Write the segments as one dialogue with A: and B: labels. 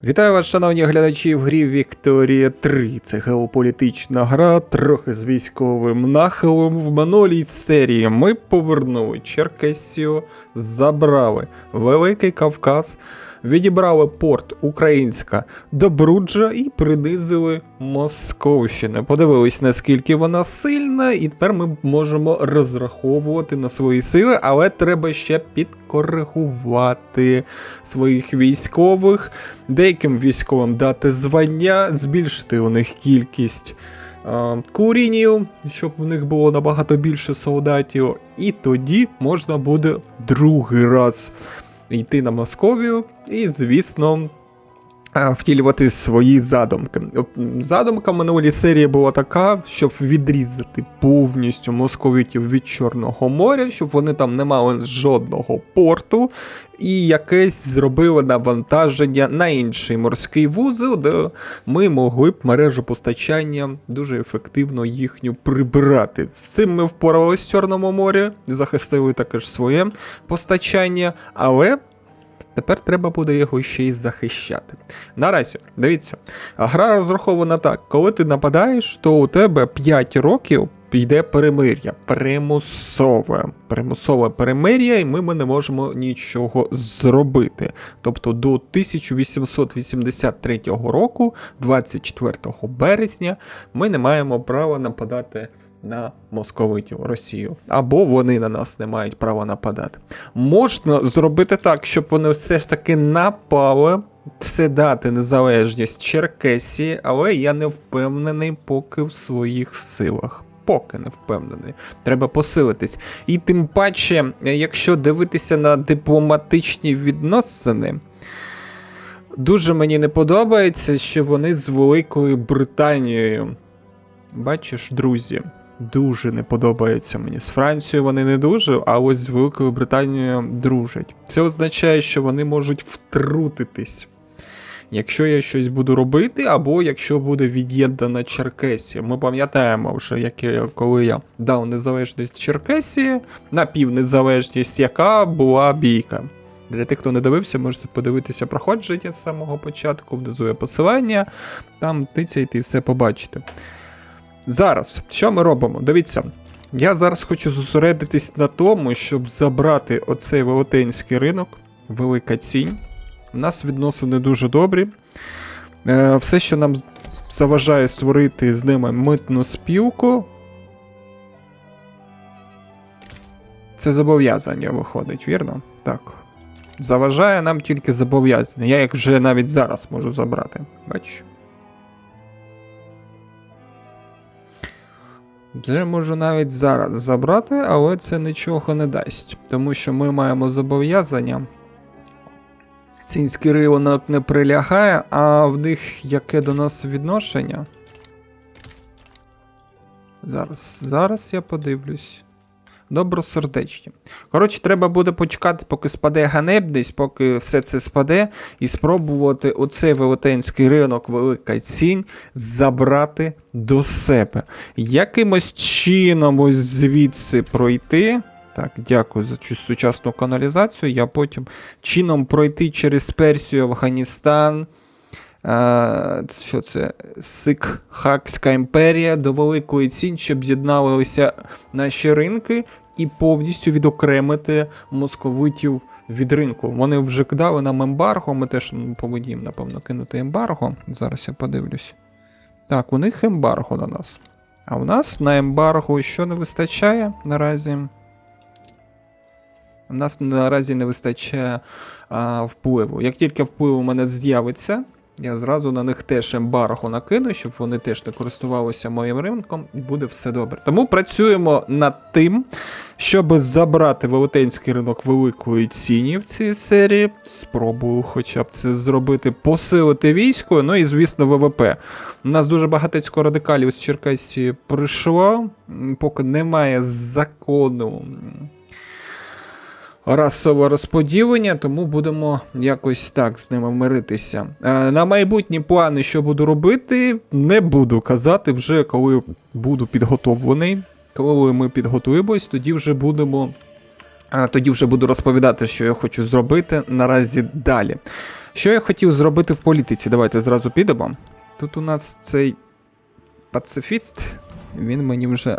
A: Вітаю вас, шановні глядачі, в грі Вікторія 3. Це геополітична гра, трохи з військовим нахилом. В минулій серії ми повернули Черкесію, забрали Великий Кавказ, відібрали порт Українська Добруджа і принизили Московщину. Подивились, наскільки вона сильна, і тепер ми можемо розраховувати на свої сили, але треба ще підкоригувати своїх військових, деяким військовим дати звання, збільшити у них кількість курінів, щоб у них було набагато більше солдатів, і тоді можна буде другий раз йти на Московію і, звісно, втілювати свої задумки. Задумка минулій серії була така, щоб відрізати повністю московитів від Чорного моря, щоб вони там не мали жодного порту, і якесь зробили навантаження на інший морський вузол, де ми могли б мережу постачання дуже ефективно їхню прибирати. З цим ми впоралися в Чорному морі, захистили також своє постачання, але тепер треба буде його ще й захищати. Наразі, дивіться, гра розрахована так. Коли ти нападаєш, то у тебе 5 років йде перемир'я. Примусове перемир'я, і ми не можемо нічого зробити. Тобто до 1883 року, 24 березня, ми не маємо права нападати на московитів, Росію. Або вони на нас не мають права нападати. Можна зробити так, щоб вони все ж таки напали, все дати незалежність Черкесії, але я не впевнений поки в своїх силах. Поки не впевнений. Треба посилитись. І тим паче, якщо дивитися на дипломатичні відносини, дуже мені не подобається, що вони з Великою Британією. Бачиш, друзі, дуже не подобається мені. З Францією вони не дуже, а ось з Великою Британією дружать. Це означає, що вони можуть втрутитись, якщо я щось буду робити, або якщо буде від'єднана Черкесія. Ми пам'ятаємо вже, коли я дав незалежність Черкесії, напівнезалежність, яка була бійка. Для тих, хто не дивився, можете подивитися проходження з самого початку, внизу є посилання, там тицяйте і все побачите. Зараз, що ми робимо? Дивіться, я зараз хочу зосередитись на тому, щоб забрати оцей велетенський ринок, Велика Цінь. У нас відносини дуже добрі. Все, що нам заважає створити з ними митну спілку, це зобов'язання виходить, вірно? Так. Заважає нам тільки зобов'язання. Я їх вже навіть зараз можу забрати. Бачиш? Вже можу навіть зараз забрати, але це нічого не дасть. Тому що ми маємо зобов'язання. Цінський районок не прилягає, а в них яке до нас відношення? Зараз я подивлюсь. Добросердечні. Коротше, треба буде почекати, поки спаде ганебність, поки все це спаде, і спробувати оцей велетенський ринок, Велика Цінь, забрати до себе. Якимось чином ось звідси пройти. Так, дякую за цю сучасну каналізацію. Я потім чином пройти через Персію, Афганістан, що це? Сикхакська імперія до Великої Цінь, щоб з'єдналися наші ринки і повністю відокремити московитів від ринку. Вони вже кидали нам ембарго, ми теж повинні їм, напевно, кинути ембарго. Зараз я подивлюсь. Так, у них ембарго на нас. А у нас на ембарго що не вистачає наразі? У нас наразі не вистачає впливу. Як тільки вплив у мене з'явиться, я зразу на них теж ембарго накину, щоб вони теж не користувалися моїм ринком, і буде все добре. Тому працюємо над тим, щоб забрати велетенський ринок Великої Ціні в цій серії. Спробую хоча б це зробити, посилити військо, ну і, звісно, ВВП. У нас дуже багатецько радикалів з Черкасії прийшло, поки немає закону расове розподілення, тому будемо якось так з ними миритися. На майбутні плани, що буду робити, не буду казати вже, коли буду підготовлений. Коли ми підготуємось, тоді вже буду розповідати, що я хочу зробити наразі далі. Що я хотів зробити в політиці? Давайте зразу підемо. Тут у нас цей пацифіст, він мені вже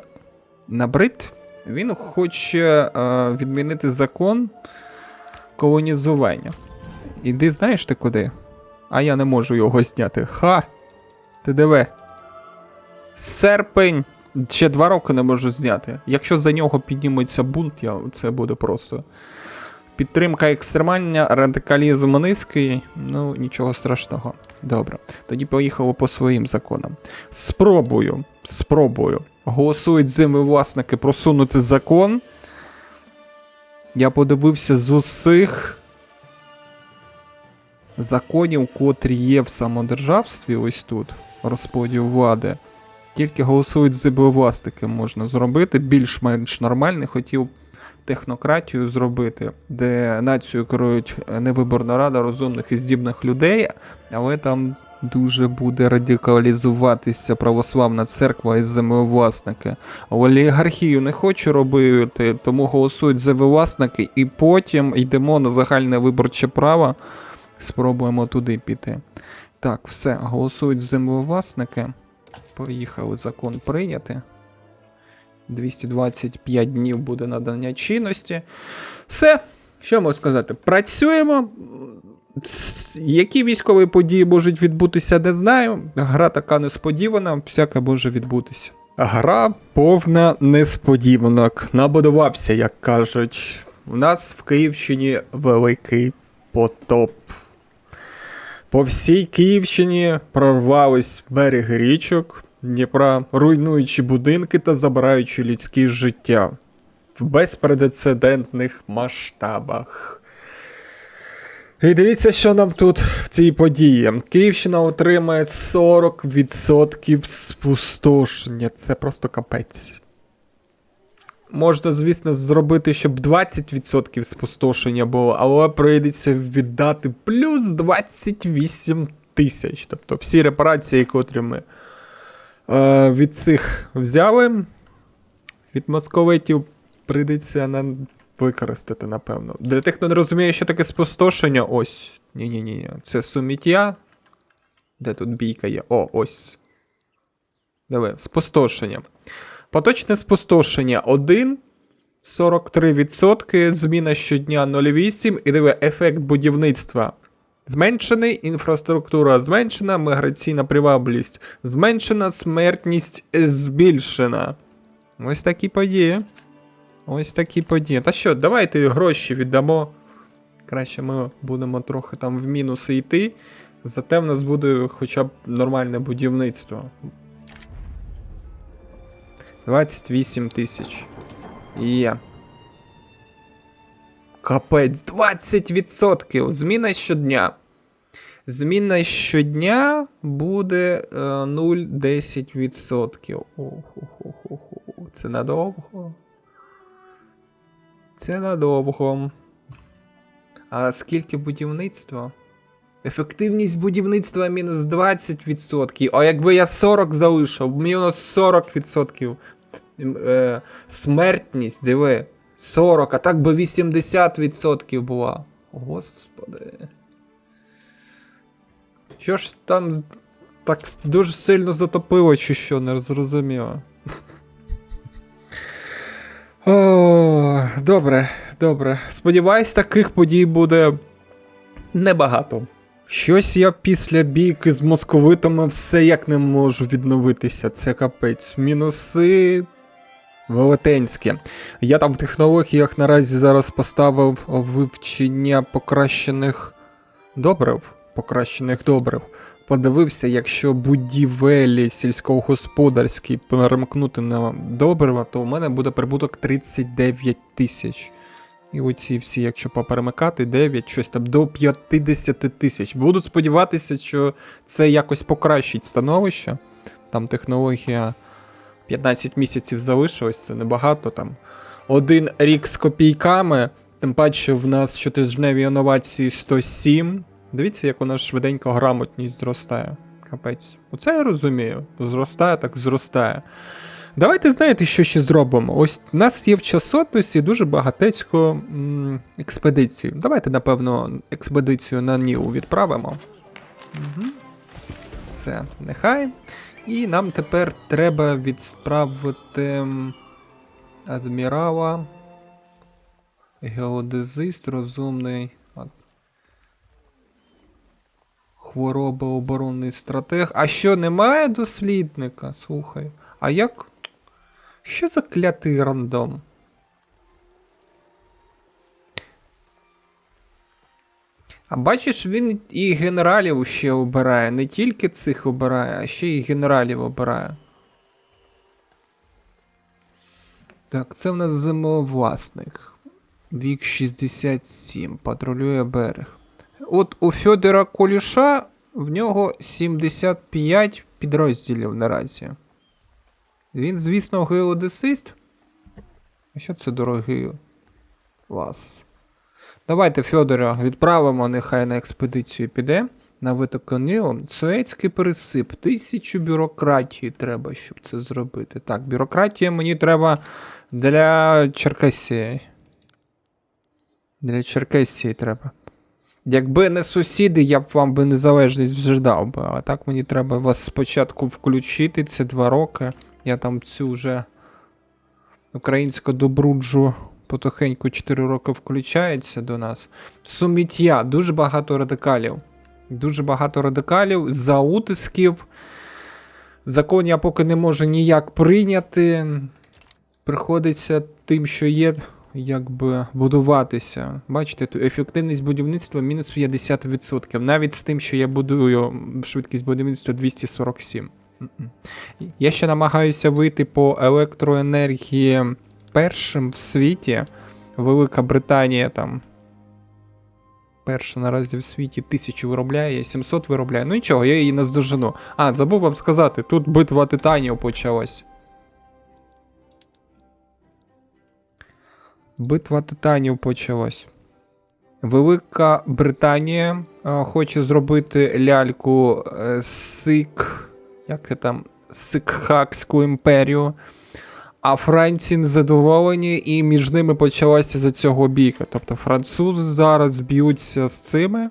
A: набрид. Він хоче відмінити закон колонізування. Іди, знаєш ти куди? А я не можу його зняти. Ха! Ти диви. Серпень. Ще 2 роки не можу зняти. Якщо за нього підніметься бунт, це буде просто. Підтримка екстремальна, радикалізм низький. Ну, нічого страшного. Добре. Тоді поїхали по своїм законам. Спробую. Голосують землевласники просунути закон. Я подивився з усіх законів, котрі є в самодержавстві, ось тут, розподіл влади. Тільки голосують землевласники можна зробити, більш-менш нормально. Хотів технократію зробити, де націю керують невиборна рада розумних і здібних людей, але там дуже буде радикалізуватися православна церква і землевласники. Олігархію не хочу робити, тому голосують землевласники і потім йдемо на загальне виборче право, спробуємо туди піти. Так, все, голосують землевласники. Поїхали, закон прийняти. 225 днів буде надання чинності. Все, що можу сказати? Працюємо. Які військові події можуть відбутися, не знаю. Гра така несподівана, всяке може відбутися. Гра повна несподіванок. Набудувався, як кажуть. У нас в Київщині великий потоп. По всій Київщині прорвались береги річок Дніпра, руйнуючи будинки та забираючи людське життя в безпрецедентних масштабах. І дивіться, що нам тут в цій події. Київщина отримає 40% спустошення. Це просто капець. Можна, звісно, зробити, щоб 20% спустошення було, але прийдеться віддати плюс 28 тисяч. Тобто всі репарації, котрі ми від цих взяли, від московитів, прийдеться використати, напевно. Для тих, хто не розуміє, що таке спустошення, ось. Ні-ні-ні, це суміття. Де тут бійка є? О, ось. Диви, спустошення. Поточне спустошення 1, 43%, зміна щодня 0,8, і диви, ефект будівництва зменшений, інфраструктура зменшена, міграційна привабливість зменшена, смертність збільшена. Ось такі події. Ось такі події. Та що, давайте гроші віддамо. Краще ми будемо трохи там в мінуси йти, зате в нас буде хоча б нормальне будівництво. 28 тисяч. Є. Капець, 20%. Зміна щодня. Зміна щодня буде 0,10%. Це надовго. Це надовго. А скільки будівництва? Ефективність будівництва мінус 20%. А якби я 40 залишив, мінус 40%. Смертність, диви, 40, а так би 80% була. Господи. Що ж там так дуже сильно затопило, чи що, не зрозуміло. О, добре, добре. Сподіваюсь, таких подій буде небагато. Щось я після бійки з московитами все як не можу відновитися. Це капець. Мінуси велетенські. Я там в технологіях наразі зараз поставив вивчення покращених добрив. Подивився, якщо будівелі сільськогосподарські перемкнути на добрива, то у мене буде прибуток 39 тисяч. І оці всі, якщо поперемикати, 9, щось там до 50 тисяч. Буду сподіватися, що це якось покращить становище. Там технологія 15 місяців залишилось, це небагато. Там 1 рік з копійками, тим паче в нас щотижневі інновації 107. Дивіться, як у нас швиденько грамотність зростає. Капець. Оце я розумію. Зростає, так зростає. Давайте, знаєте, що ще зробимо? Ось у нас є в часописі дуже багатецько експедицій. Давайте, напевно, експедицію на Ніу відправимо. Угу. Все, нехай. І нам тепер треба відправити адмірала, геодезист, розумний, хворобооборонний стратег. А що, немає дослідника? Слухай. А як? Що за клятий рандом? А бачиш, він і генералів ще обирає. Не тільки цих обирає, а ще й генералів обирає. Так, це в нас землевласник. Вік 67, патрулює берег. От у Федора Колюша в нього 75 підрозділів наразі. Він, звісно, геодесист. А що це дорогий вас? Давайте Федора відправимо, нехай на експедицію піде. На витоку Нілу. Суецький пересип. 1000 бюрократії треба, щоб це зробити. Так, бюрократія мені треба для Черкесії. Для Черкесії треба. Якби не сусіди, я б вам би незалежність вже дав би. А так мені треба вас спочатку включити. Це 2 роки. Я там цю вже українську добруджу потихеньку 4 роки включається до нас. Суміття. Дуже багато радикалів. Дуже багато радикалів, за утисків. Закон я поки не можу ніяк прийняти. Приходиться тим, що є, якби будуватися. Бачите, тут ефективність будівництва мінус 50%. Навіть з тим, що я будую швидкість будівництва 247. Я ще намагаюся вийти по електроенергії першим в світі. Велика Британія там перша наразі в світі 1000 виробляє, 700 виробляє. Ну нічого, я її наздожену. А, забув вам сказати, тут битва титанів почалась. Битва титанів почалась. Велика Британія хоче зробити ляльку Сикхакську імперію. А Франції незадоволені, і між ними почалася за цього бійка. Тобто французи зараз б'ються з цими,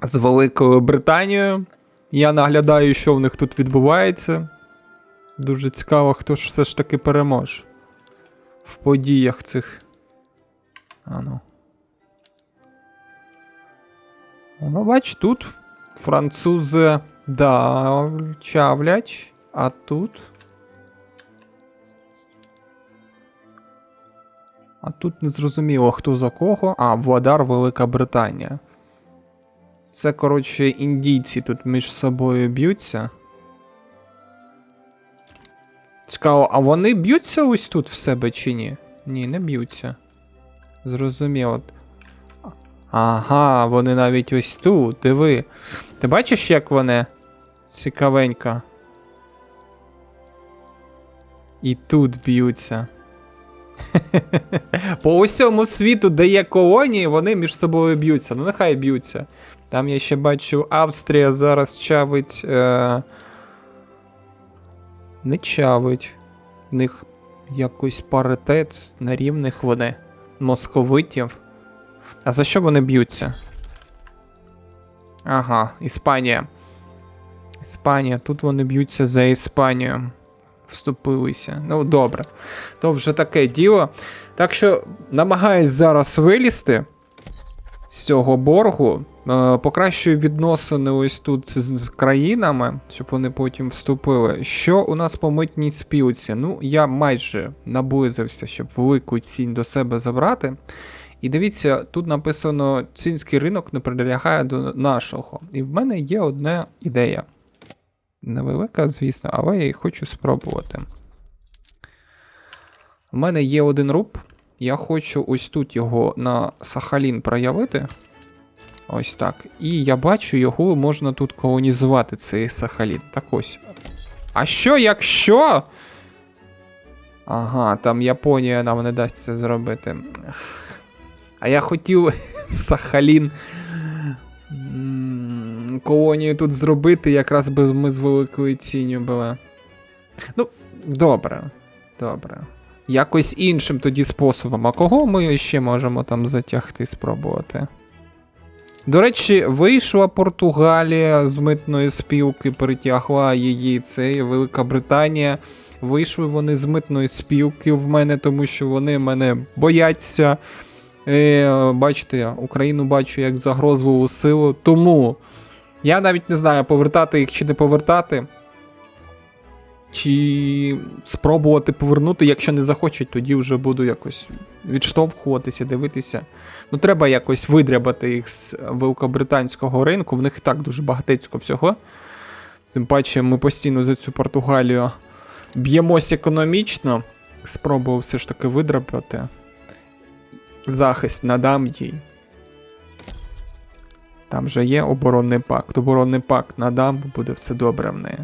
A: з Великою Британією. Я наглядаю, що в них тут відбувається. Дуже цікаво, хто ж все ж таки переможе в подіях цих. Ану. Ну, бач, тут французи, да, чавлять, а тут... А тут не зрозуміло, хто за кого. А, Владар Велика Британія. Це, коротше, індійці тут між собою б'ються. Цікаво, а вони б'ються ось тут в себе чи ні? Ні, не б'ються. Зрозуміло. Ага, вони навіть ось тут, диви. Ти бачиш, як вони? Цікавенько. І тут б'ються. По усьому світу, де є колонії, вони між собою б'ються. Ну, нехай б'ються. Там я ще бачу, Австрія зараз чавить. Не чавить. В них якийсь паритет на рівних вони. Московитів. А за що вони б'ються? Ага, Іспанія. Іспанія. Тут вони б'ються за Іспанію. Вступилися. Ну, добре. То вже таке діло. Так що намагаюсь зараз вилізти з цього боргу. Покращую відносини ось тут з країнами, щоб вони потім вступили. Що у нас по митній спілці? Ну, я майже наблизився, щоб велику цінь до себе забрати. І дивіться, тут написано, цінський ринок не прилягає до нашого. І в мене є одна ідея. Невелика, звісно, але я її хочу спробувати. У мене є 1 руб. Я хочу ось тут його на Сахалін проявити. Ось так. І я бачу, його можна тут колонізувати, цей Сахалін. Так ось. А що, якщо? Ага, там Японія нам не дасть це зробити. А я хотів Сахалін колонію тут зробити, якраз би ми з великою цінню були. Ну, Добре. Добре. Якось іншим тоді способом. А кого ми ще можемо там затягти, спробувати? До речі, вийшла Португалія з митної спілки, перетягла її, це Велика Британія. Вийшли вони з митної спілки в мене, тому що вони мене бояться. Бачите, Україну бачу як загрозливу силу. Тому я навіть не знаю, повертати їх чи не повертати. Чи спробувати повернути, якщо не захочуть, тоді вже буду якось відштовхуватися, дивитися. Ну, треба якось видрябати їх з великобританського ринку, в них і так дуже багатецько всього. Тим паче ми постійно за цю Португалію б'ємось економічно. Спробував все ж таки видрабати. Захист надам їй. Там же є оборонний пакт. Оборонний пакт надам, буде все добре в неї.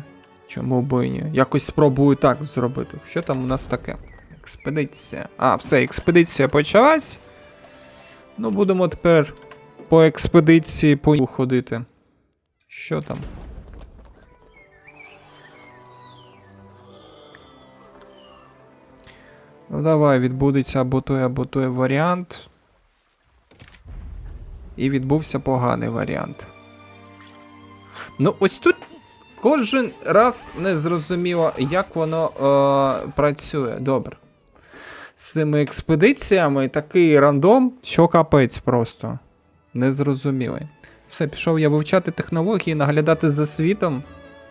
A: Чому б і ні? Якось спробую так зробити. Що там у нас таке? Експедиція. А, все, експедиція почалась. Ну, будемо тепер по експедиції ходити. Що там? Ну давай, відбудеться або той варіант. І відбувся поганий варіант. Ну, ось тут кожен раз не зрозуміло, як воно працює. Добре. З цими експедиціями такий рандом, що капець просто. Незрозумілий. Все, пішов я вивчати технології, наглядати за світом.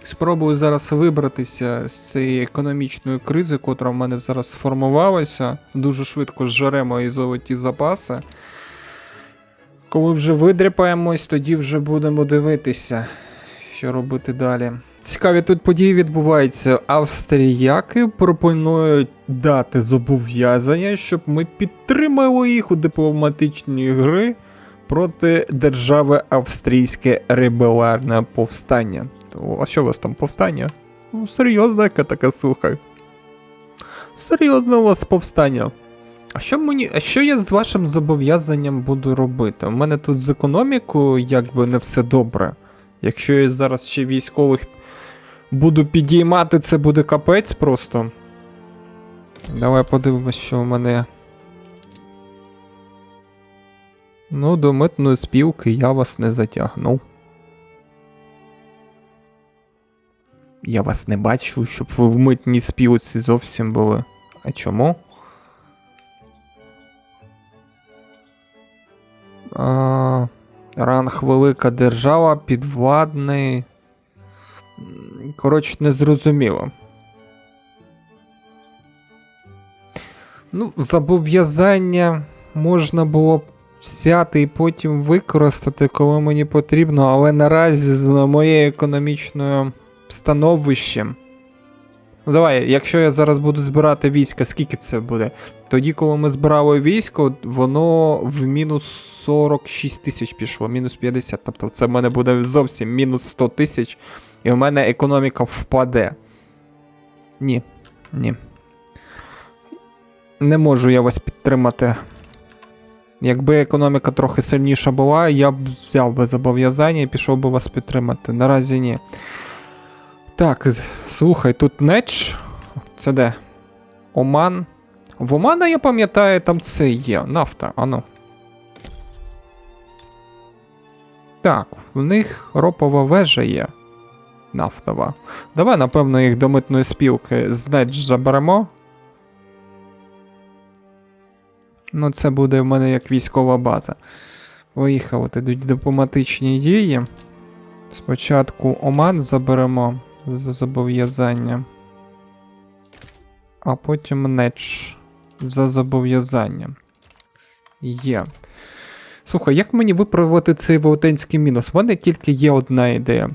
A: Спробую зараз вибратися з цієї економічної кризи, котра в мене зараз сформувалася. Дуже швидко зжаре мої золоті запаси. Коли вже видряпаємось, тоді вже будемо дивитися, що робити далі. Цікаві тут події відбуваються. Австріяки пропонують дати зобов'язання, щоб ми підтримали їх у дипломатичній гри проти держави Австрійське ребелярне повстання. А що у вас там повстання? Ну, серйозна яка така, слухай. Серйозно у вас повстання. А що я з вашим зобов'язанням буду робити? У мене тут з економікою якби не все добре. Якщо я зараз ще військових буду підіймати, це буде капець просто. Давай подивимось, що в мене. Ну, до митної спілки я вас не затягнув. Я вас не бачу, щоб ви в митній спілці зовсім були. А чому? Ранг велика держава, підвладний. Коротше, незрозуміло. Ну, зобов'язання можна було б взяти і потім використати, коли мені потрібно, але наразі з моєю економічною становищем. Ну давай, якщо я зараз буду збирати війська, скільки це буде? Тоді, коли ми збирали військо, воно в мінус 46 тисяч пішло, мінус 50. Тобто це в мене буде зовсім мінус 100 тисяч, і в мене економіка впаде. Ні. Не можу я вас підтримати. Якби економіка трохи сильніша була, я б взяв би зобов'язання і пішов би вас підтримати. Наразі ні. Так, слухай, тут Неч. Це де? Оман. В Омана, я пам'ятаю, там це є. Нафта, ану. Так, в них ропова вежа є. Нафтова. Давай, напевно, їх до митної спілки з Неч заберемо. Ну, це буде в мене як військова база. Поїхали, ідуть дипломатичні дії. Спочатку Оман заберемо за зобов'язання. А потім Неч за зобов'язання. Є. Слухай, як мені виправити цей велетенський мінус? У мене тільки є одна ідея.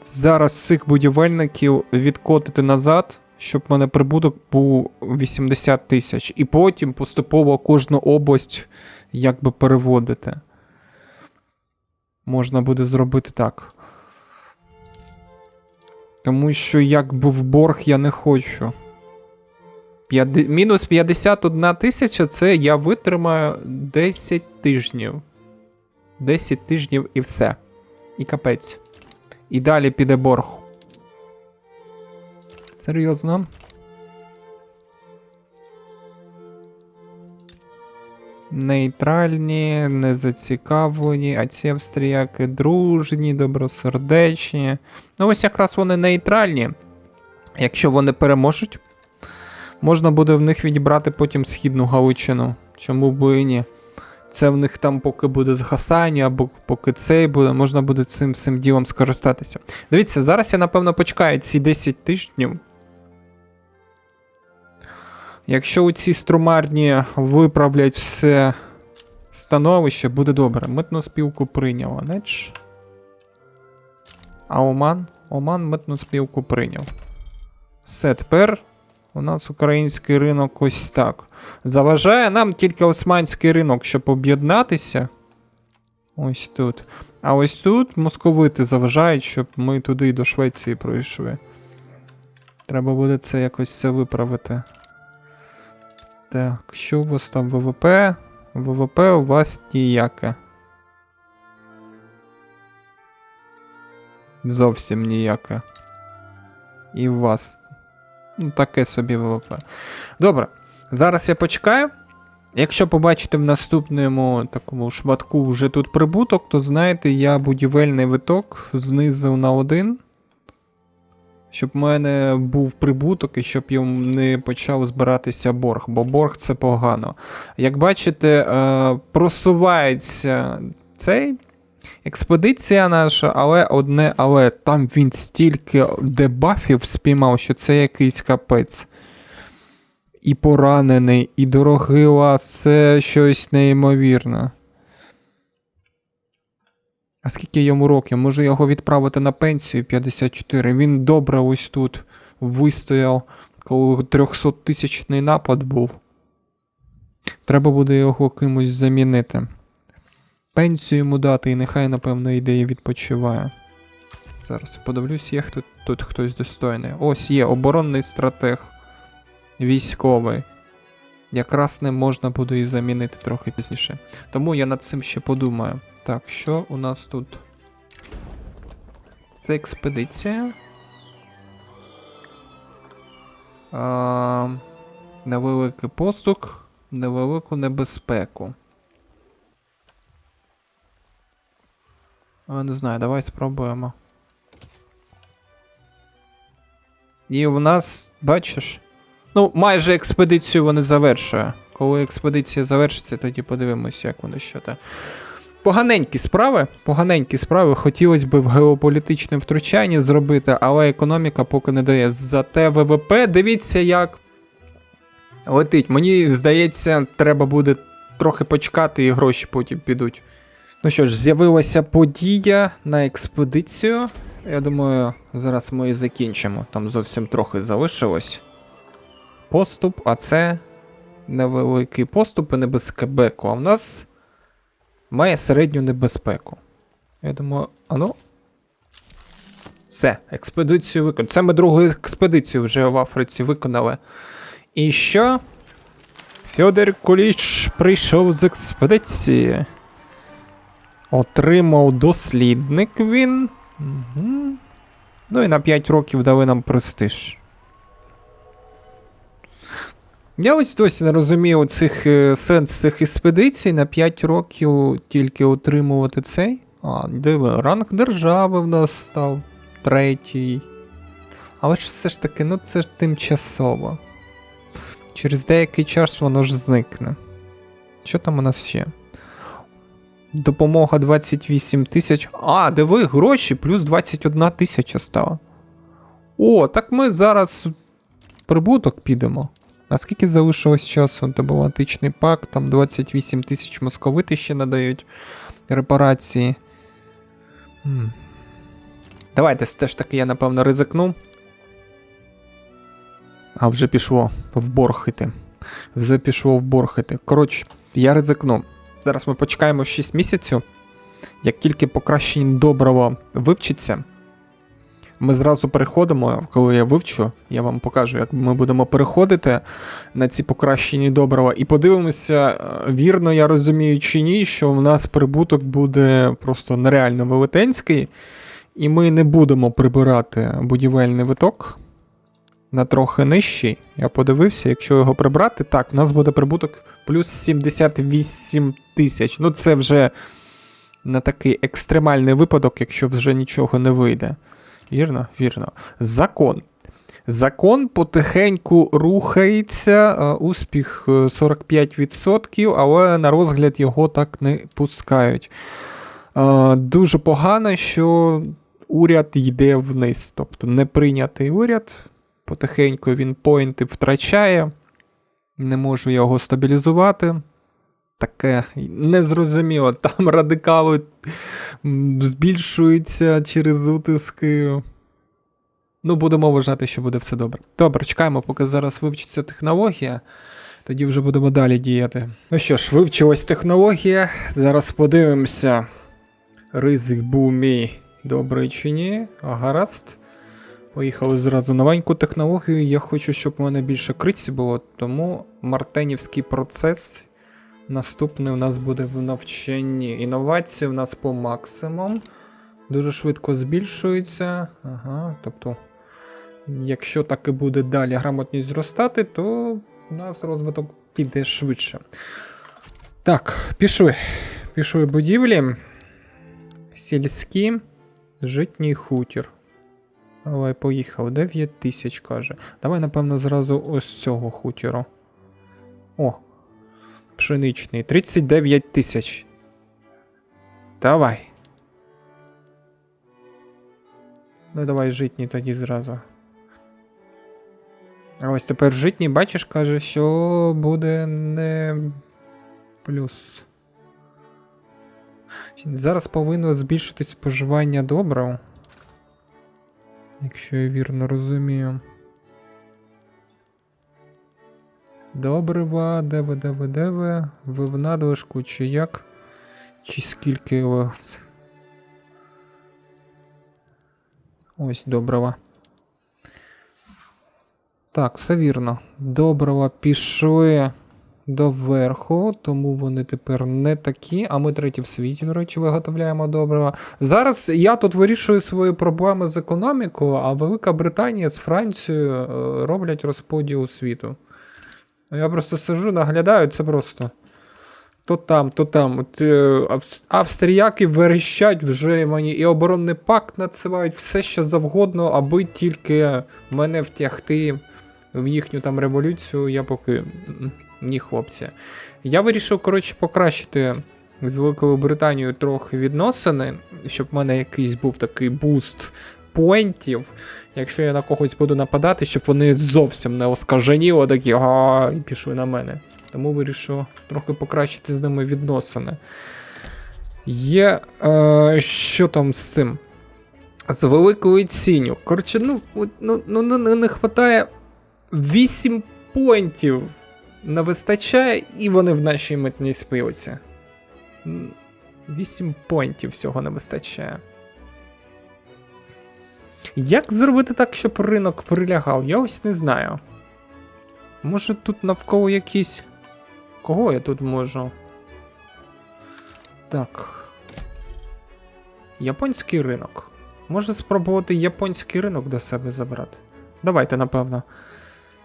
A: Зараз цих будівельників відкотити назад, щоб в мене прибуток був 80 тисяч. І потім поступово кожну область якби переводити. Можна буде зробити так. Тому що якби в борг я не хочу. Мінус 51 тисяча, це я витримаю 10 тижнів. 10 тижнів і все. І капець. І далі піде борг. Серйозно? нейтральні, незацікавлені, а ці австріяки дружні, добросердечні. Ну ось якраз вони нейтральні. Якщо вони переможуть, можна буде в них відібрати потім Східну Галичину. Чому б і ні? Це в них там поки буде згасання, або поки цей буде, можна буде цим всім ділом скористатися. Дивіться, зараз я, напевно, почекаю ці 10 тижнів. Якщо у ці струмарні виправлять все становище, буде добре. Митну спілку прийняла, неч? А Оман? Оман митну спілку прийняв. Все, тепер у нас український ринок ось так. Заважає нам тільки османський ринок, щоб об'єднатися. Ось тут. А ось тут московити заважають, щоб ми туди до Швеції пройшли. Треба буде це якось все виправити. Так, що у вас там ВВП? ВВП у вас ніяке. Зовсім ніяке. І у вас. Ну, таке собі ВВП. Добре. Зараз я почекаю. Якщо побачите в наступному такому шматку вже тут прибуток, то знаєте, я будівельний виток знизив на 1. Щоб в мене був прибуток і щоб йому не почав збиратися борг, бо борг це погано. Як бачите, просувається цей експедиція наша, але одне але. Там він стільки дебафів спіймав, що це якийсь капець. І поранений, і дорогий лас, це щось неймовірне. А скільки йому років? Може його відправити на пенсію 54? Він добре ось тут вистояв, коли 300-тисячний напад був. Треба буде його кимось замінити. Пенсію йому дати і нехай, напевно, йде і відпочиває. Зараз подивлюсь, є тут хтось достойний. Ось є, оборонний стратег. Військовий. Якраз не можна буде і замінити трохи пізніше. Тому я над цим ще подумаю. Так, що у нас тут? Це експедиція. Невеликий постук, невелику небезпеку. Не знаю, давай спробуємо. І в нас, бачиш? Ну, майже експедицію вони завершують. Коли експедиція завершиться, тоді подивимося, як воно що там. Поганенькі справи. Хотілося б в геополітичне втручання зробити, але економіка поки не дає. Зате ВВП, дивіться, як летить. Мені здається, треба буде трохи почекати і гроші потім підуть. Ну що ж, з'явилася подія на експедицію. Я думаю, зараз ми і закінчимо. Там зовсім трохи залишилось. Поступ, а це невеликий поступ і небезпеку. А в нас має середню небезпеку. Я думаю, все, експедицію виконали. Це ми другу експедицію вже в Африці виконали. І що? Фьодор Куліч прийшов з експедиції. Отримав дослідник він. Угу. Ну і на 5 років дали нам престиж. Я ось досі не розумію сенс цих експедицій на 5 років тільки отримувати цей. Диви, ранг держави в нас став 3. Але ж все ж таки, це ж тимчасово. Через деякий час воно ж зникне. Що там у нас ще? Допомога 28 тисяч. Диви, гроші плюс 21 тисяча стало. Так ми зараз прибуток підемо. А скільки залишилось часу? Дипломатичний пакт, там 28 тисяч московити ще надають репарації. Давайте все ж таки я, напевно, ризикну. Вже пішло в борг іти. Коротше, я ризикну. Зараз ми почекаємо 6 місяців. Як тільки покращення доброго вивчиться, ми зразу переходимо, коли я вивчу, я вам покажу, як ми будемо переходити на ці покращені добрива. І подивимося, вірно я розумію чи ні, що в нас прибуток буде просто нереально велетенський. І ми не будемо прибирати будівельний виток. на трохи нижчий. Я подивився, якщо його прибрати, так, у нас буде прибуток плюс 78 тисяч. Ну це вже на такий екстремальний випадок, якщо вже нічого не вийде. Вірно? Вірно. Закон. Закон потихеньку рухається, успіх 45%, але на розгляд його так не пускають. Дуже погано, що уряд йде вниз. Тобто неприйнятий уряд, потихеньку він поінти втрачає, не можу його стабілізувати. Таке незрозуміло, там радикали збільшуються через утиски. Ну, будемо вважати, що буде все добре. Добре, чекаємо, поки зараз вивчиться технологія, тоді вже будемо далі діяти. Ну що ж, вивчилась технологія, зараз подивимося, ризик був мій добрий чи ні. Гаразд. Поїхали зразу новеньку технологію, я хочу, щоб у мене більше криці було, тому мартенівський процес наступний у нас буде в навчанні. Інновації у нас по максимум. Дуже швидко збільшується. Ага, тобто, якщо так і буде далі грамотність зростати, то у нас розвиток піде швидше. Так, пішли. Пішли будівлі. Сільські, житній хутір. Давай, поїхав. 9 тисяч, каже. Давай, напевно, зразу ось цього хутіру. О, пшеничний. 39 тисяч. Давай. Ну, давай житній тоді зразу. А ось тепер житній, бачиш, каже, що буде не плюс. Зараз повинно збільшитись споживання добрив. Якщо я вірно розумію. Добрива, де ви? Ви в надлишку, чи як? Чи скільки у вас? Ось добрива. Так, все вірно. Добрива пішли доверху, тому вони тепер не такі, а ми треті в світі, до речі, виготовляємо добрива. Зараз я тут вирішую свої проблеми з економікою, а Велика Британія з Францією роблять розподіл світу. Я просто сиджу, наглядаю, це просто то там, то там. От, австріяки верещать вже мені і оборонний пакт надсилають, все що завгодно, аби тільки мене втягти в їхню там революцію, я поки... Ні, хлопці. Я вирішив, коротше, покращити з Великою Британією трохи відносини, щоб в мене якийсь був такий буст поінтів. Якщо я на когось буду нападати, щоб вони зовсім не оскаженіли, такі і пішли на мене. Тому вирішив трохи покращити з ними відносини. Є, що там з цим? З великою цінню. Коротше, не вистачає 8 поінтів. Не вистачає, і вони в нашій митній спілці. 8 поінтів всього не вистачає. Як зробити так, щоб ринок прилягав? Я ось не знаю. Може тут навколо якісь... Кого я тут можу? Так. Японський ринок. Може спробувати японський ринок до себе забрати? Давайте, напевно,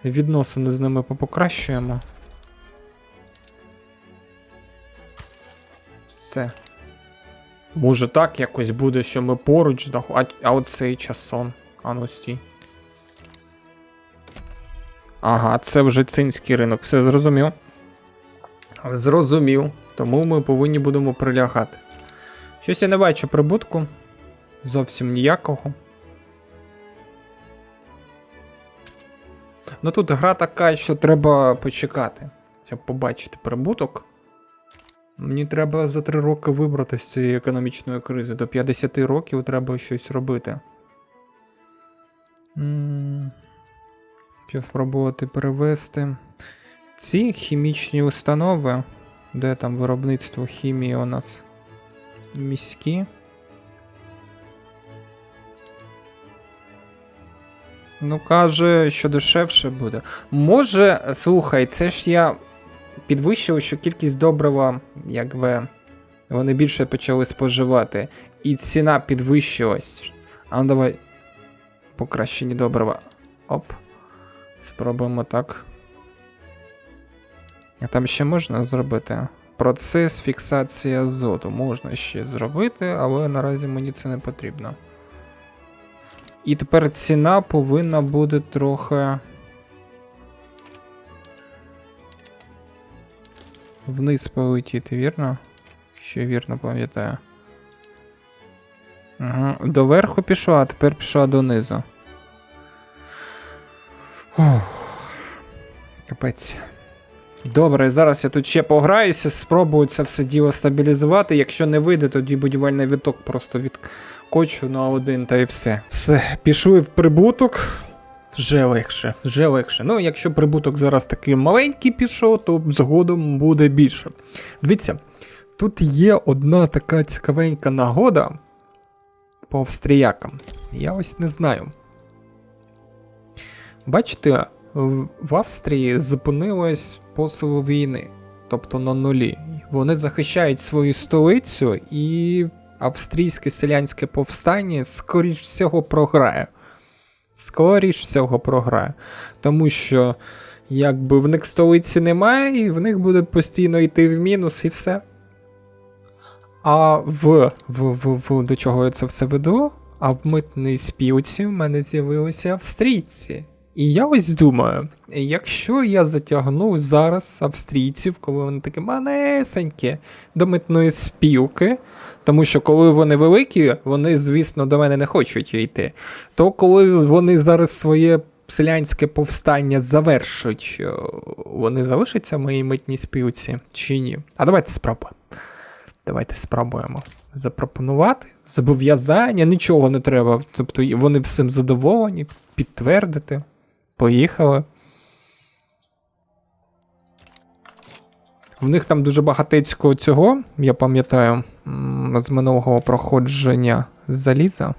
A: відносини з ними покращуємо. Все. Може так якось буде, що ми поруч, а оцей часон. А ну стій. Ага, це вже цинський ринок, все зрозумів. Зрозумів, тому ми повинні будемо прилягати. Щось я не бачу прибутку. Зовсім ніякого. Ну тут гра така, що треба почекати, щоб побачити прибуток. Мені треба за 3 роки вибрати з цієї економічної кризи. До 50 років треба щось робити. Щоб спробувати перевести. Ці хімічні установи, де там виробництво хімії у нас міські. Ну, каже, що дешевше буде. Може, слухай, це ж я підвищив, що кількість добрива, якби, вони більше почали споживати. І ціна підвищилась. А ну давай, покращені добрива. Оп. Спробуємо так. А там ще можна зробити? Процес фіксації азоту можна ще зробити, але наразі мені це не потрібно. І тепер ціна повинна бути трохи вниз полетіти, вірно? Якщо я вірно пам'ятаю. Ага, доверху пішла, а тепер пішла донизу. Ох. Капець. Добре, зараз я тут ще пограюся, спробую це все діло стабілізувати. Якщо не вийде, тоді будівельний віток просто відкочу на один та і все. Все, пішли в прибуток. Вже легше, вже легше. Ну, якщо прибуток зараз такий маленький пішов, то згодом буде більше. Дивіться, тут є одна така цікавенька нагода по австріякам. Я ось не знаю. Бачите, в Австрії зупинилось посилу війни, тобто на нулі. Вони захищають свою столицю, і австрійське селянське повстання скоріш всього програє. Скоріш всього програє. Тому що, якби в них столиці немає, і в них буде постійно йти в мінус, і все. А до чого я це все веду? А в митній спілці в мене з'явилися австрійці. І я ось думаю, якщо я затягну зараз австрійців, коли вони такі манесенькі, до митної спілки, тому що коли вони великі, вони, звісно, до мене не хочуть йти, то коли вони зараз своє селянське повстання завершать, вони залишаться в моїй митній спілці чи ні? А давайте спробуємо. Давайте спробуємо запропонувати зобов'язання, нічого не треба, тобто вони всім задоволені, підтвердити. Поїхали. В них там дуже багатецького цього, я пам'ятаю, з минулого проходження заліза.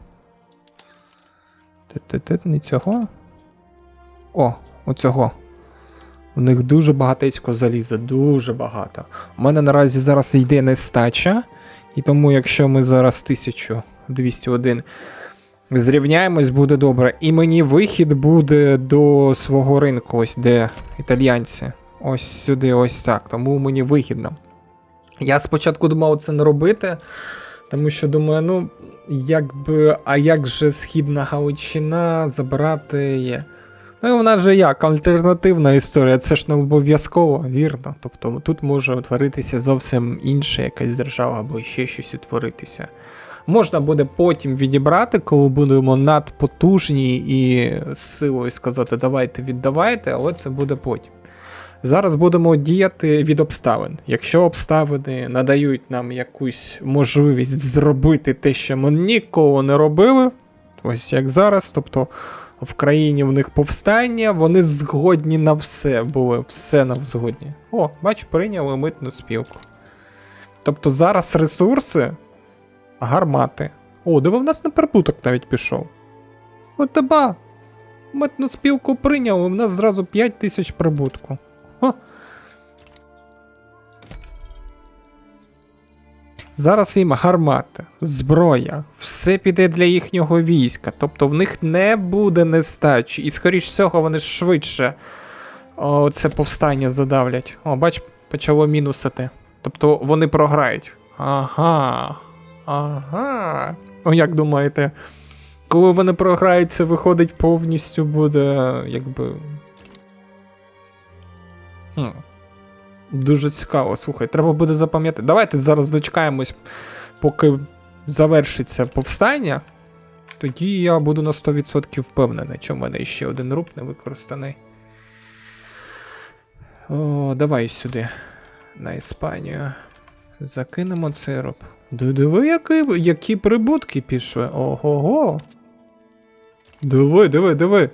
A: Не цього. О, оцього. В них дуже багатецького заліза, дуже багато. У мене наразі зараз йде нестача, і тому якщо ми зараз 1201 зрівняємось, буде добре. І мені вихід буде до свого ринку, ось де італійці. Ось сюди, ось так. Тому мені вигідно. Я спочатку думав це не робити, тому що думаю, ну, якби, а як же Східна Галичина забирати є? Ну і вона же як, альтернативна історія, це ж не обов'язково, вірно. Тобто тут може утворитися зовсім інша якась держава, або ще щось утворитися. Можна буде потім відібрати, коли будемо надпотужні і силою сказати давайте, віддавайте, але це буде потім. Зараз будемо діяти від обставин. Якщо обставини надають нам якусь можливість зробити те, що ми ніколи не робили, ось як зараз, тобто в країні в них повстання, вони згодні на все були, все навзгодні. О, бач, прийняли митну спілку. Тобто зараз ресурси, гармати. О, диви, в нас на прибуток навіть пішов. От тебе, митну спілку прийняли, в нас зразу 5000 прибутку. Ха. Зараз їм гармати, зброя, все піде для їхнього війська. Тобто в них не буде нестачі. І скоріш всього вони швидше це повстання задавлять. О, бач, почало мінусити. Тобто вони програють. Ага. Ага. О, як думаєте, коли вони програють, це виходить повністю буде, якби... Дуже цікаво, слухай, треба буде запам'ятати. Давайте зараз дочекаємось, поки завершиться повстання. Тоді я буду на 100% впевнений, що в мене ще один руб не використаний. О, давай сюди, на Іспанію. Закинемо цей руб. Диви, які прибутки пішли. Ого-го. Диви.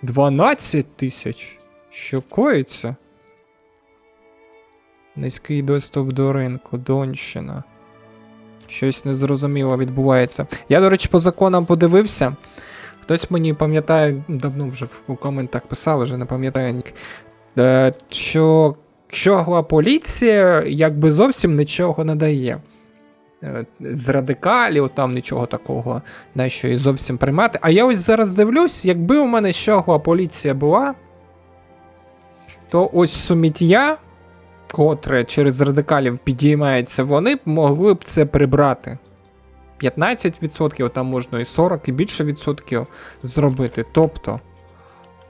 A: 12 тисяч. Що коїться? Низький доступ до ринку, Донщина. Щось незрозуміло відбувається. Я, до речі, по законам подивився. Хтось мені пам'ятає, давно вже у коментах писав, вже не пам'ятаю, що чогла поліція якби зовсім нічого не дає. З радикалів там нічого такого, на що і зовсім приймати. А я ось зараз дивлюсь, якби у мене чогла поліція була,
B: то ось суміття, котре через радикалів підіймається, вони б могли б це прибрати. 15%, там можна і 40, і більше відсотків зробити. Тобто,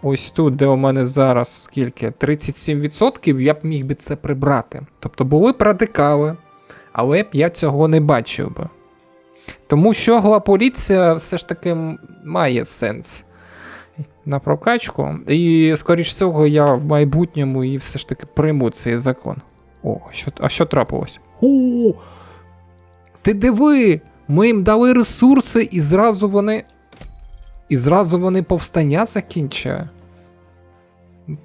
B: ось тут, де у мене зараз скільки? 37%, я б міг би це прибрати. Тобто були б радикали, але б я цього не бачив би. Тому що поліція все ж таки має сенс на прокачку. І, скоріш всього, я в майбутньому і все ж таки прийму цей закон. О, а що трапилось? О! Ти диви! Ми їм дали ресурси, і зразу вони повстання закінчують.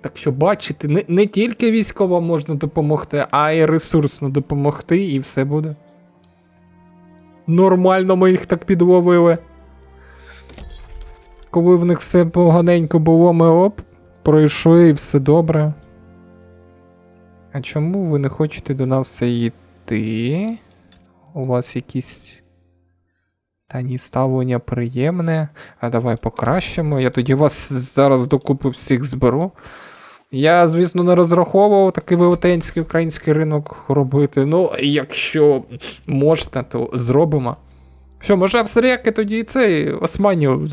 B: Так що бачите, не тільки військово можна допомогти, а й ресурсно допомогти, і все буде. Нормально ми їх так підловили. Коли в них все поганенько було, ми пройшли і все добре. А чому ви не хочете до нас йти? У вас якісь... Та ні, ставлення приємне. А давай покращимо. Я тоді вас зараз докупи всіх зберу. Я, звісно, не розраховував такий велетенський український ринок робити. Ну, якщо можна, то зробимо. Що, може австріяки тоді і цей Османів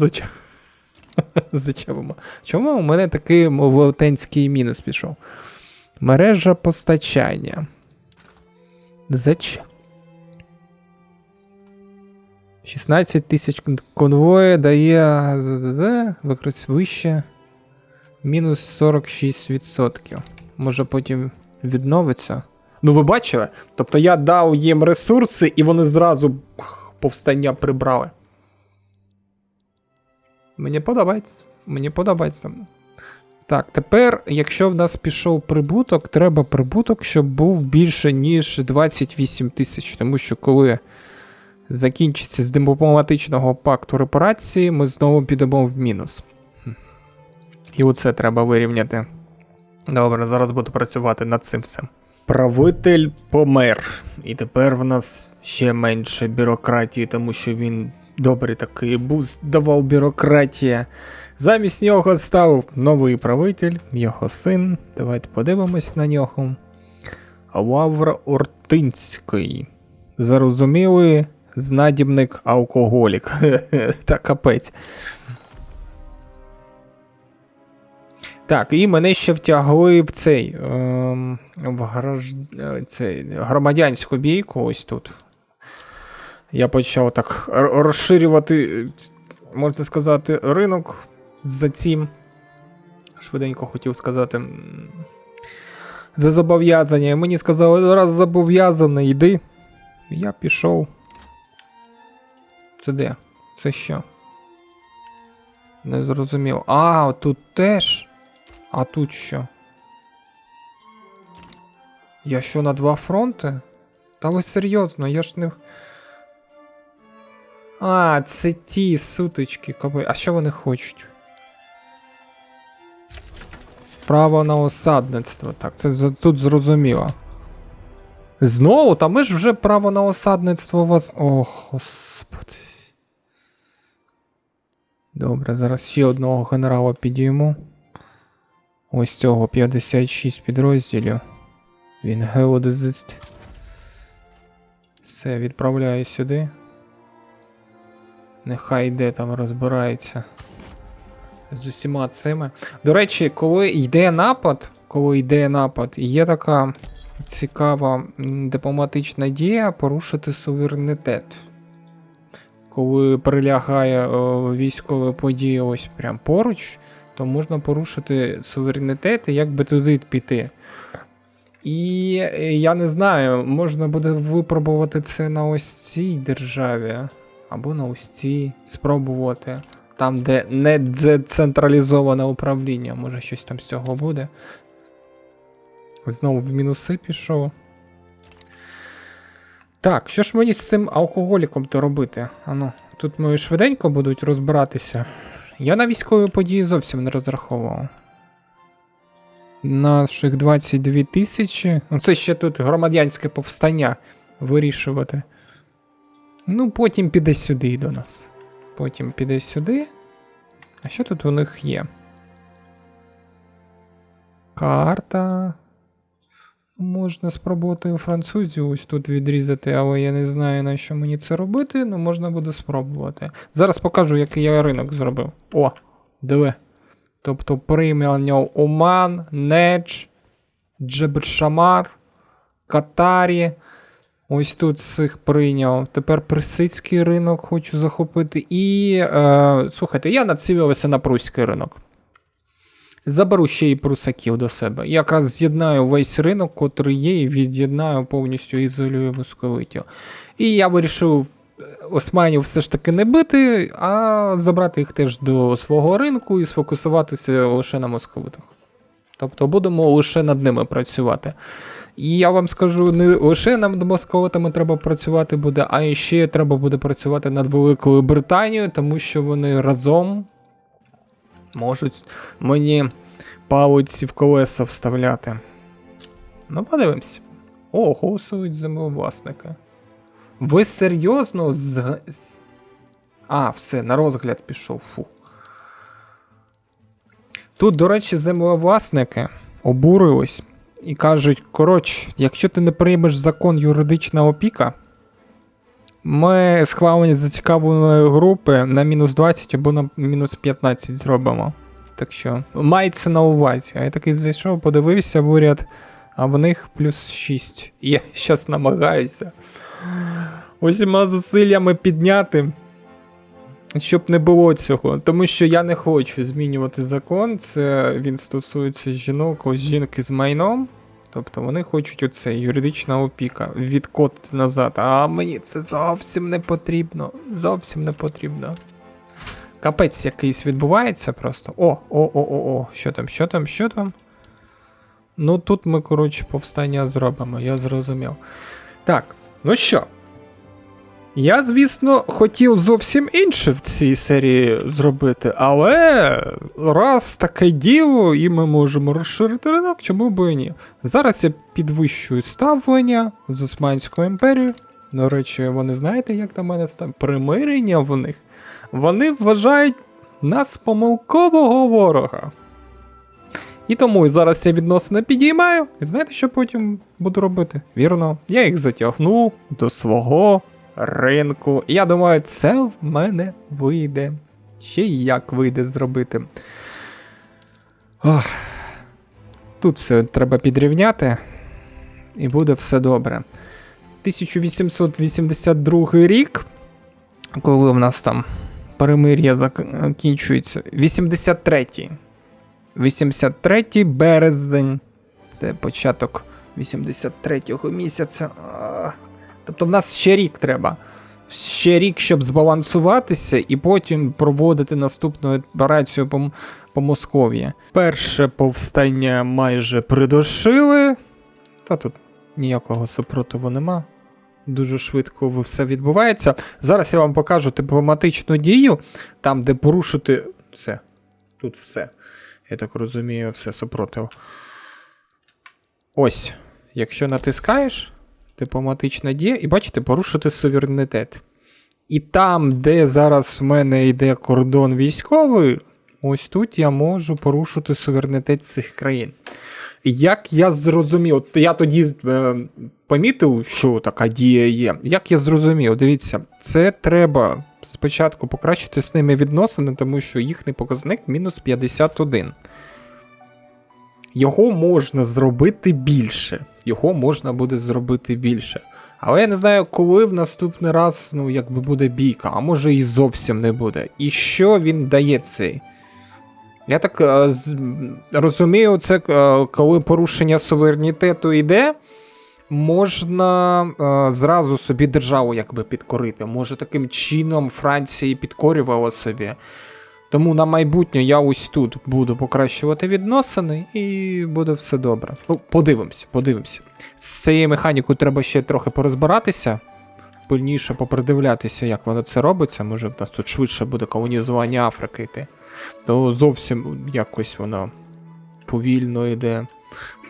B: зачавимо? Чому у мене такий велетенський мінус пішов? Мережа постачання. Зачем? 16 тисяч конвою дає використати вище. Мінус 46%. Може потім відновиться. Ну ви бачили? Тобто я дав їм ресурси і вони зразу повстання прибрали. Мені подобається. Так, тепер, якщо в нас пішов прибуток, треба прибуток, щоб був більше, ніж 28 тисяч. Тому що коли закінчиться з дипломатичного пакту репарації, ми знову підемо в мінус. І оце треба вирівняти. Добре, зараз буду працювати над цим всім. Правитель помер. І тепер в нас ще менше бюрократії, тому що він добрий такий буст давав бюрократія. Замість нього став новий правитель, його син. Давайте подивимось на нього. Лавр Ортинський. Зарозумілий знадібник алкоголік. Та капець. Так, і мене ще втягли в цей громадянську бійку ось тут. Я почав так розширювати, можна сказати, ринок за цим. Швиденько хотів сказати. За зобов'язання. Мені сказали, раз зобов'язаний, йди. Я пішов. Це де? Це що? Не зрозумів. А, тут теж? А тут що? Я що, на 2 фронти? Та ви серйозно, я ж не... А, це ті сутички. А що вони хочуть? Право на осадництво. Так, це тут зрозуміло. Знову? Та ми ж вже право на осадництво у вас... Ох, господи. Добре, зараз ще одного генерала підійму. Ось цього 56 підрозділів. Він геодезист. Все, відправляю сюди. Нехай йде там розбирається з усіма цими. До речі, коли йде напад, є така цікава дипломатична дія порушити суверенітет. Коли прилягає військові події ось прям поруч, то можна порушити суверенітет і як би туди піти. І я не знаю, можна буде випробувати це на ось цій державі, або на ось цій спробувати. Там, де не децентралізоване управління, може щось там з цього буде. Знову в мінуси пішов. Так, що ж мені з цим алкоголіком-то робити? Ану, тут ми швиденько будуть розбиратися. Я на військові події зовсім не розраховував. Наших 22 тисячі. Ну це ще тут громадянське повстання вирішувати. Ну, потім піде сюди до нас. Потім піде сюди. А що тут у них є? Карта. Можна спробувати французів ось тут відрізати, але я не знаю, на що мені це робити, але можна буде спробувати. Зараз покажу, який я ринок зробив. О, диви. Тобто прийняв Оман, Недж, Джебель-Шамар, Катарі. Ось тут цих прийняв. Тепер персидський ринок хочу захопити. І, слухайте, я націлився на пруський ринок. Заберу ще й прусаків до себе. Якраз з'єднаю весь ринок, котрий є, і від'єднаю повністю, ізолюю московитів. І я вирішив османів все ж таки не бити, а забрати їх теж до свого ринку і сфокусуватися лише на московитах. Тобто будемо лише над ними працювати. І я вам скажу, не лише над московитами треба працювати буде, а ще треба буде працювати над Великою Британією, тому що вони разом можуть мені палиці в колеса вставляти. Ну, подивимось. О, голосують землевласники. Ви серйозно А, все, на розгляд пішов. Фу. Тут, до речі, землевласники обурились і кажуть, коротше, якщо ти не приймеш закон юридична опіка, ми схвалення зацікавленої групи на мінус 20 або на мінус 15 зробимо. Так що, мається на увазі. А я такий зайшов, подивився в уряд, а в них плюс 6. І я зараз намагаюся усіма зусиллями підняти, щоб не було цього. Тому що я не хочу змінювати закон. Це він стосується жінок, ось жінки з майном. Тобто вони хочуть оце, юридична опіка, відкотити назад. А мені це зовсім не потрібно. Зовсім не потрібно. Капець якийсь відбувається просто. О. Що там? Ну тут ми, коротше, повстання зробимо, я зрозумів. Так, ну що? Я, звісно, хотів зовсім інше в цій серії зробити, але раз таке діло, і ми можемо розширити ринок, чому б і ні. Зараз я підвищую ставлення з Османською імперією. До речі, вони знаєте, як до мене ставлять? Примирення в них. Вони вважають нас помилкового ворога. І тому зараз я відносини підіймаю, і знаєте, що потім буду робити? Вірно, я їх затягну до свого ринку. І я думаю, це в мене вийде. Ще й як вийде зробити. Ох. Тут все треба підрівняти, і буде все добре. 1882 рік, коли в нас там перемир'я закінчується, 83-й. 83 березень. Це початок 83-го місяця. Тобто в нас ще рік треба. Ще рік, щоб збалансуватися і потім проводити наступну операцію по Московії. Перше повстання майже придушили. Та тут ніякого супротиву нема. Дуже швидко все відбувається. Зараз я вам покажу дипломатичну дію, там, де порушити все. Тут все. Я так розумію, все супротив. Ось. Якщо натискаєш, дипломатична дія, і бачите, порушити суверенітет. І там, де зараз в мене йде кордон військовий, ось тут я можу порушити суверенітет цих країн. Як я зрозумів, от я тоді помітив, що така дія є. Як я зрозумів, дивіться, це треба спочатку покращити з ними відносини, тому що їхній показник мінус 51. Його можна зробити більше. Його можна буде зробити більше. Але я не знаю, коли в наступний раз, ну, якби буде бійка, а може і зовсім не буде. І що він дає цей? Я так розумію, це коли порушення суверенітету йде, можна зразу собі державу якби підкорити. Може таким чином Франція підкорювала собі. Тому на майбутнє я ось тут буду покращувати відносини і буде все добре. Ну, подивимося. З цією механікою треба ще трохи порозбиратися, пильніше попридивлятися, як воно це робиться. Може в нас тут швидше буде колонізування Африки йти. То зовсім якось воно повільно йде.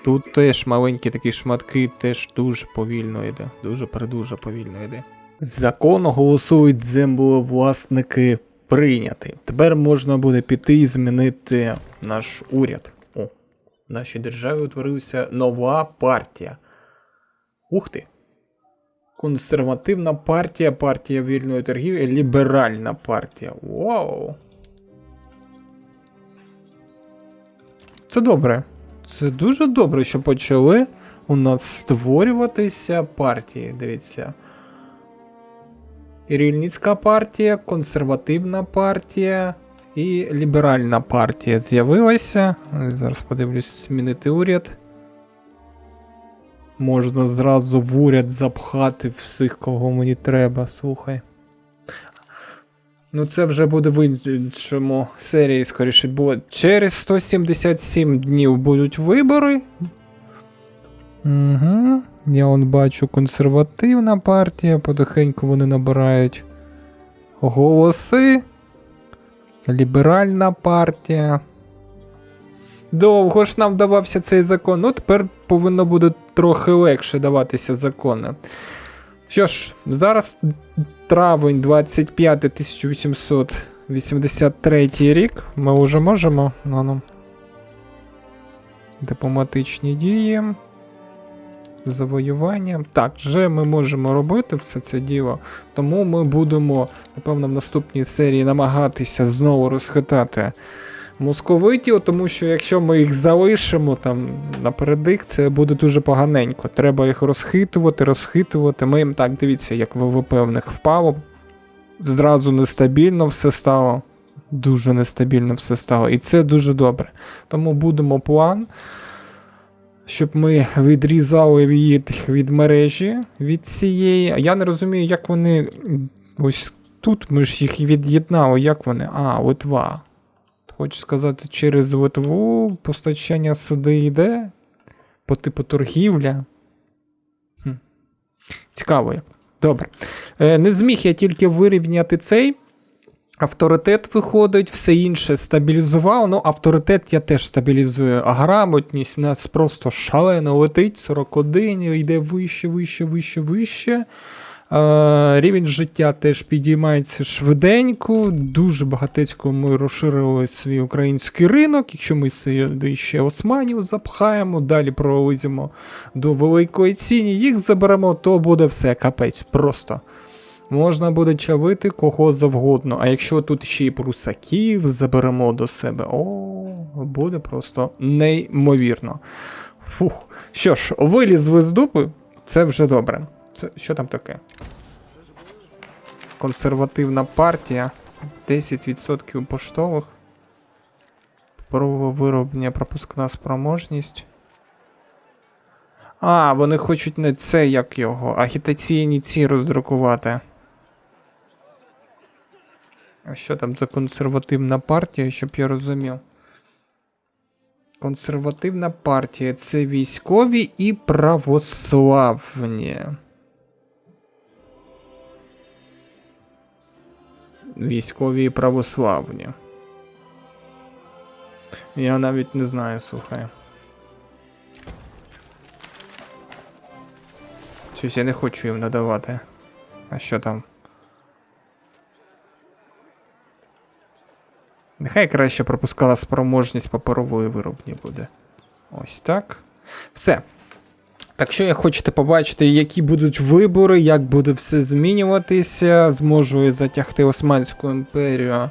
B: Тут теж маленькі такі шматки, теж дуже повільно йде. Дуже повільно йде. Закон голосують землевласники прийняти. Тепер можна буде піти і змінити наш уряд. О,
A: В нашій державі утворилася нова партія. Ух ти! Консервативна партія, партія вільної торгівлі, ліберальна партія. Вау! Це добре. Це дуже добре, що почали у нас створюватися партії. Дивіться. Ірільницька партія, консервативна партія і ліберальна партія з'явилася. Зараз подивлюсь, змінити уряд. Можна зразу в уряд запхати всіх, кого мені треба, слухай. Ну це вже буде в іншому серії, скоріше буде. Через 177 днів будуть вибори. Угу. Я вон бачу консервативна партія, потихеньку вони набирають голоси. Ліберальна партія. Довго ж нам давався цей закон, ну тепер повинно буде трохи легше даватися закони. Що ж, зараз травень 25 1883 рік, ми вже можемо, ну, дипломатичні дії, завоювання. Так, вже ми можемо робити все це діло, тому ми будемо, напевно, в наступній серії намагатися знову розхитати московитів, тому що якщо ми їх залишимо там напередик, це буде дуже поганенько. Треба їх розхитувати. Ми їм так, дивіться, як ВВП в них впало. Зразу нестабільно все стало. Дуже нестабільно все стало. І це дуже добре. Тому будемо план, щоб ми відрізали їх від мережі, від цієї. Я не розумію, як вони ось тут ми ж їх від'єднали, як вони? А, Литва. Хочу сказати, через Литву постачання сюди йде по типу торгівля. Цікаво як. Добре. Не зміг я тільки вирівняти цей. Авторитет виходить, все інше стабілізував. Ну, авторитет я теж стабілізую. А грамотність в нас просто шалено летить. 41, йде вище. Рівень життя теж підіймається швиденько, дуже багатецько ми розширили свій український ринок. Якщо ми сюди ще османів запхаємо, далі проліземо до великої ціні, їх заберемо, то буде все капець, просто. Можна буде чавити кого завгодно, а якщо тут ще й прусаків заберемо до себе, буде просто неймовірно. Фух. Що ж, вилізли з дупи, це вже добре. Що там таке? Консервативна партія. 10% поштових. Паперове вироблення, пропускна спроможність. А, вони хочуть не це, як його, агітаційні ці роздрукувати. А що там за консервативна партія, щоб я розумів? Консервативна партія – це військові і православні. Військові і православні. Я навіть не знаю, слухай. Щось я не хочу їм надавати. А що там? Нехай краще пропускала спроможність паперової виробні буде. Ось так. Все. Так що, як хочете побачити, які будуть вибори, як буде все змінюватися, зможу я затягти Османську імперію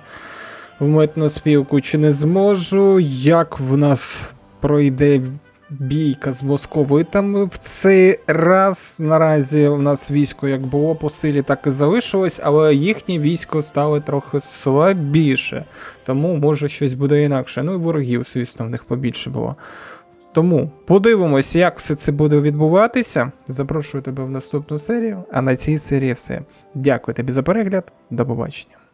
A: в митну спілку чи не зможу, як в нас пройде бійка з московитами в цей раз. Наразі у нас військо як було по силі, так і залишилось, але їхнє військо стало трохи слабіше, тому може щось буде інакше. Ну і ворогів, звісно, в них побільше було. Тому подивимось, як все це буде відбуватися. Запрошую тебе в наступну серію, а на цій серії все. Дякую тобі за перегляд, до побачення.